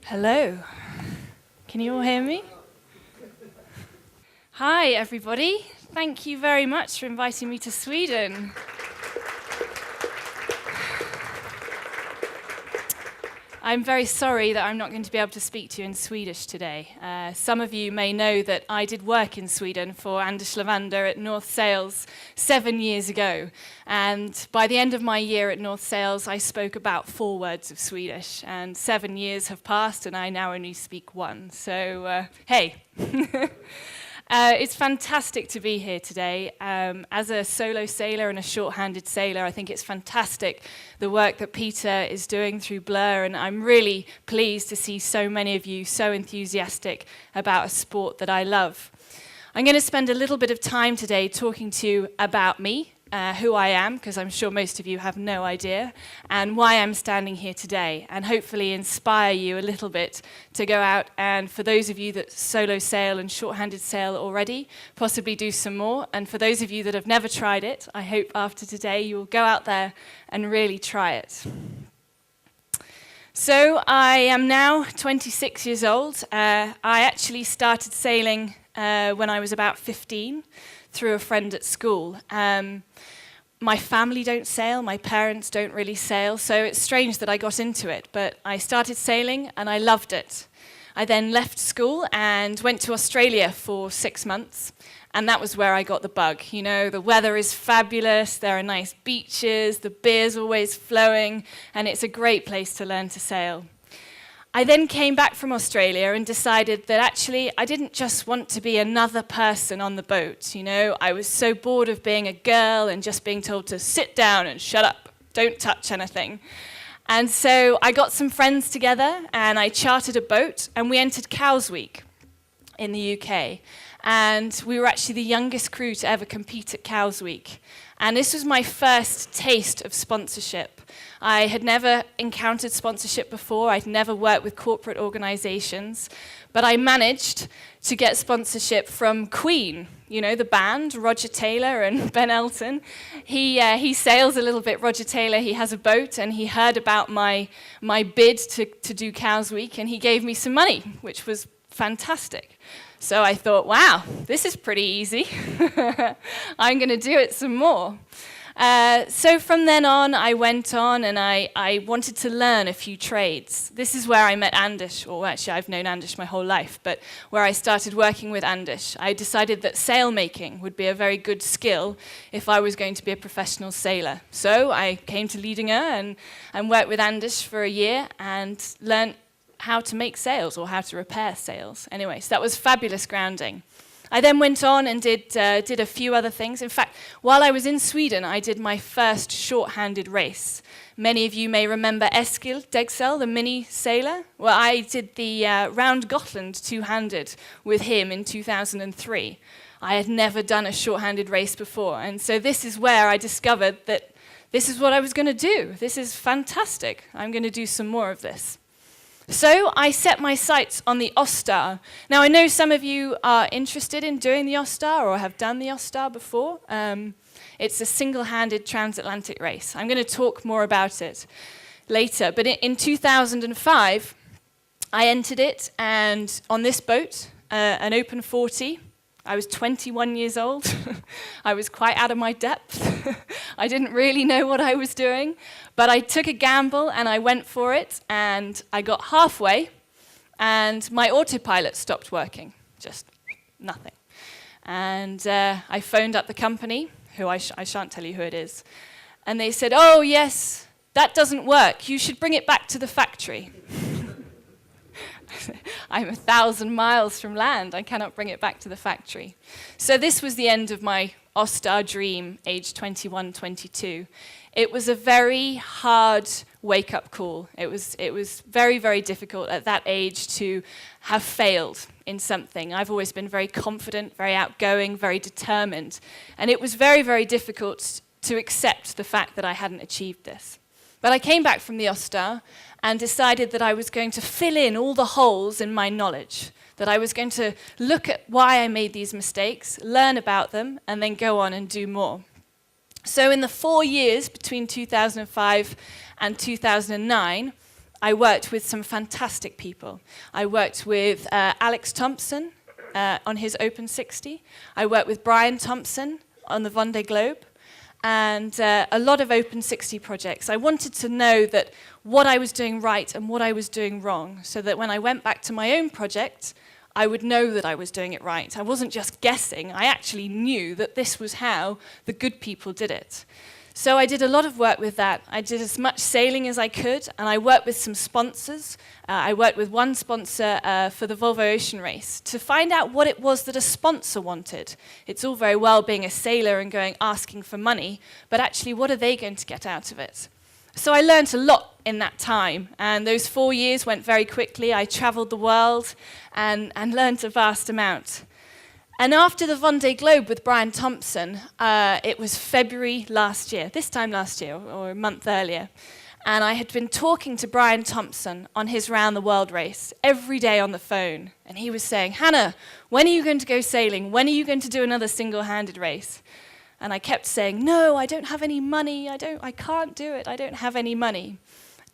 Hello. Can you all hear me? Hi, everybody. Thank you very much for inviting me to Sweden. I'm very sorry that I'm not going to be able to speak to you in Swedish today. Some of you may know that I did work in Sweden for Anders Levander at North Sales 7 years ago. And by the end of my year at North Sales, I spoke about 4 words of Swedish. And 7 years have passed, and I now only speak 1. So, hey. It's fantastic to be here today. As a solo sailor and a shorthanded sailor, I think it's fantastic the work that Peter is doing through Blur, and I'm really pleased to see so many of you so enthusiastic about a sport that I love. I'm going to spend a little bit of time today talking to you about me, who I am, because I'm sure most of you have no idea, and why I'm standing here today, and hopefully inspire you a little bit to go out and, for those of you that solo sail and shorthanded sail already, possibly do some more. And for those of you that have never tried it, I hope after today you will go out there and really try it. So I am now 26 years old. I actually started sailing when I was about 15 through a friend at school. My family don't sail, my parents don't really sail, so it's strange that I got into it, but I started sailing and I loved it. I then left school and went to Australia for 6 months, and that was where I got the bug. You know, the weather is fabulous, there are nice beaches, the beer's always flowing, and it's a great place to learn to sail. I then came back from Australia and decided that actually I didn't just want to be another person on the boat. You know, I was so bored of being a girl and just being told to sit down and shut up, don't touch anything. And so I got some friends together and I chartered a boat and we entered Cowes Week in the UK. And we were actually the youngest crew to ever compete at Cowes Week. And this was my first taste of sponsorship. I had never encountered sponsorship before. I'd never worked with corporate organizations. But I managed to get sponsorship from Queen, you know, the band, Roger Taylor and Ben Elton. He sails a little bit, Roger Taylor. He has a boat, and he heard about my bid to do Cowes Week, and he gave me some money, which was fantastic. So I thought, wow, this is pretty easy. I'm going to do it some more. So from then on, I went on and I wanted to learn a few trades. This is where I met Anders, or actually I've known Anders my whole life, but where I started working with Anders. I decided that sailmaking would be a very good skill if I was going to be a professional sailor. So I came to Lidingö and worked with Anders for a year and learned how to make sails or how to repair sails. Anyway, so that was fabulous grounding. I then went on and did a few other things. In fact, while I was in Sweden, I did my first shorthanded race. Many of you may remember Eskil Degsel, the mini sailor. Well, I did the round Gotland two-handed with him in 2003. I had never done a shorthanded race before, and so this is where I discovered that this is what I was going to do. This is fantastic. I'm going to do some more of this. So I set my sights on the OSTAR. Now, I know some of you are interested in doing the OSTAR or have done the OSTAR before. It's a single-handed transatlantic race. I'm going to talk more about it later. But in 2005, I entered it, and on this boat, an open 40, I was 21 years old. I was quite out of my depth. I didn't really know what I was doing, but I took a gamble and I went for it, and I got halfway, and my autopilot stopped working, just nothing. And I phoned up the company, who I shan't tell you who it is, and they said, "Oh yes, that doesn't work. You should bring it back to the factory." I'm 1,000 miles from land. I cannot bring it back to the factory. So this was the end of my OSTAR dream, age 21, 22. It was a very hard wake-up call. It was very, very difficult at that age to have failed in something. I've always been very confident, very outgoing, very determined. And it was very, very difficult to accept the fact that I hadn't achieved this. But I came back from the OSTAR and decided that I was going to fill in all the holes in my knowledge, that I was going to look at why I made these mistakes, learn about them, and then go on and do more. So in the 4 years between 2005 and 2009, I worked with some fantastic people. I worked with Alex Thompson on his Open 60. I worked with Brian Thompson on the Vendée Globe, and a lot of Open 60 projects. I wanted to know that what I was doing right and what I was doing wrong, so that when I went back to my own project, I would know that I was doing it right. I wasn't just guessing, I actually knew that this was how the good people did it. So I did a lot of work with that. I did as much sailing as I could, and I worked with some sponsors. I worked with one sponsor for the Volvo Ocean Race to find out what it was that a sponsor wanted. It's all very well being a sailor and going asking for money, but actually what are they going to get out of it? So I learned a lot in that time, and those 4 years went very quickly. I traveled the world and learned a vast amount. And after the Vendée Globe with Brian Thompson, it was February last year, this time last year, or a month earlier, and I had been talking to Brian Thompson on his Round the World race every day on the phone, and he was saying, Hannah, when are you going to go sailing? When are you going to do another single-handed race? And I kept saying, no, I don't have any money, I can't do it, I don't have any money.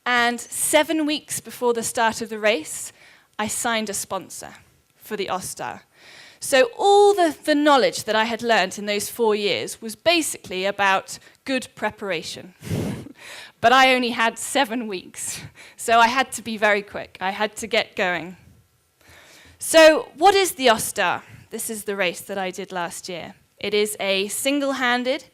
And 7 weeks before the start of the race, I signed a sponsor for the OSTAR. So all the knowledge that I had learned in those 4 years was basically about good preparation. But I only had 7 weeks, so I had to be very quick. I had to get going. So what is the OSTAR? This is the race that I did last year. It is a single-handed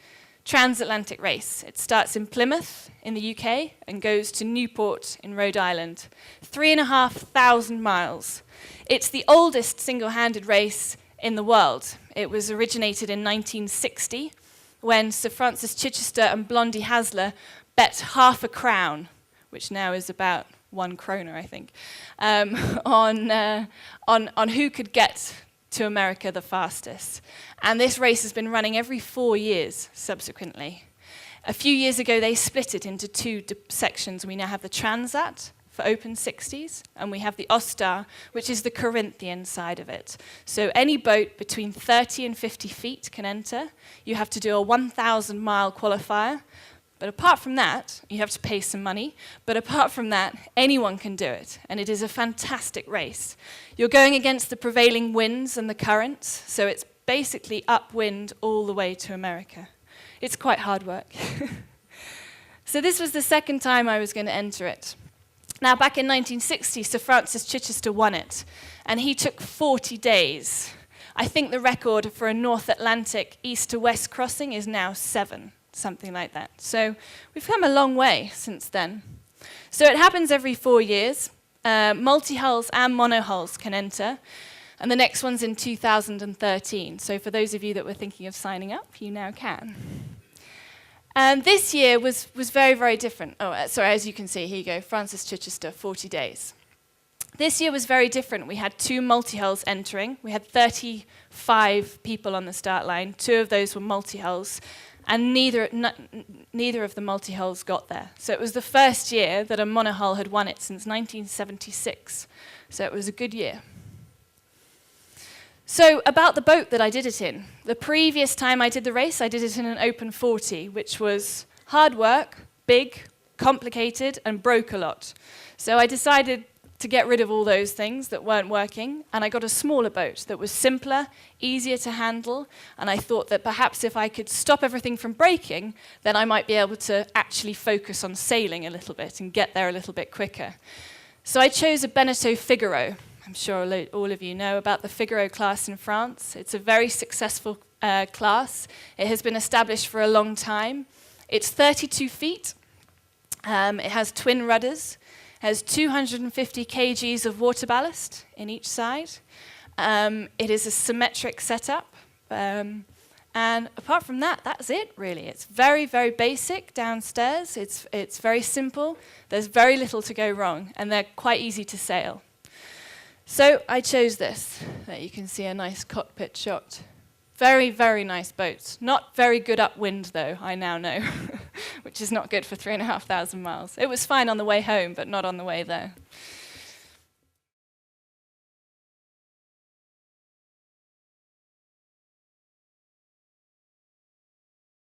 transatlantic race. It starts in Plymouth in the UK and goes to Newport in Rhode Island. 3,500 miles. It's the oldest single-handed race in the world. It was originated in 1960 when Sir Francis Chichester and Blondie Hasler bet £half a crown, which now is about 1 kroner, I think, on who could get to America the fastest. And this race has been running every 4 years subsequently. A few years ago, they split it into 2 sections. We now have the Transat for Open 60s, and we have the OSTAR, which is the Corinthian side of it. So any boat between 30 and 50 feet can enter. You have to do a 1,000-mile qualifier. But apart from that, you have to pay some money. But apart from that, anyone can do it. And it is a fantastic race. You're going against the prevailing winds and the currents. So it's basically upwind all the way to America. It's quite hard work. So this was the second time I was going to enter it. Now, back in 1960, Sir Francis Chichester won it. And he took 40 days. I think the record for a North Atlantic east to west crossing is now 7. Something like that. So we've come a long way since then. So it happens every 4 years. Multi-hulls and mono-hulls can enter. And the next one's in 2013. So for those of you that were thinking of signing up, you now can. And this year was very, very different. Oh, sorry, as you can see, here you go, Francis Chichester, 40 days. This year was very different. We had 2 multi-hulls entering. We had 35 people on the start line. 2 of those were multi-hulls. And neither of the multi-hulls got there. So it was the first year that a monohull had won it since 1976. So it was a good year. So about the boat that I did it in. The previous time I did the race, I did it in an Open 40, which was hard work, big, complicated, and broke a lot. So I decided to get rid of all those things that weren't working, and I got a smaller boat that was simpler, easier to handle, and I thought that perhaps if I could stop everything from breaking, then I might be able to actually focus on sailing a little bit and get there a little bit quicker. So I chose a Beneteau Figaro. I'm sure all of you know about the Figaro class in France. It's a very successful class. It has been established for a long time. It's 32 feet. It has twin rudders. Has 250 kgs of water ballast in each side. It is a symmetric setup. And apart from that, that's it, really. It's very, very basic downstairs. It's very simple. There's very little to go wrong, and they're quite easy to sail. So I chose this, that you can see a nice cockpit shot. Very, very nice boat. Not very good upwind, though, I now know, which is not good for 3,500 miles. It was fine on the way home, but not on the way there.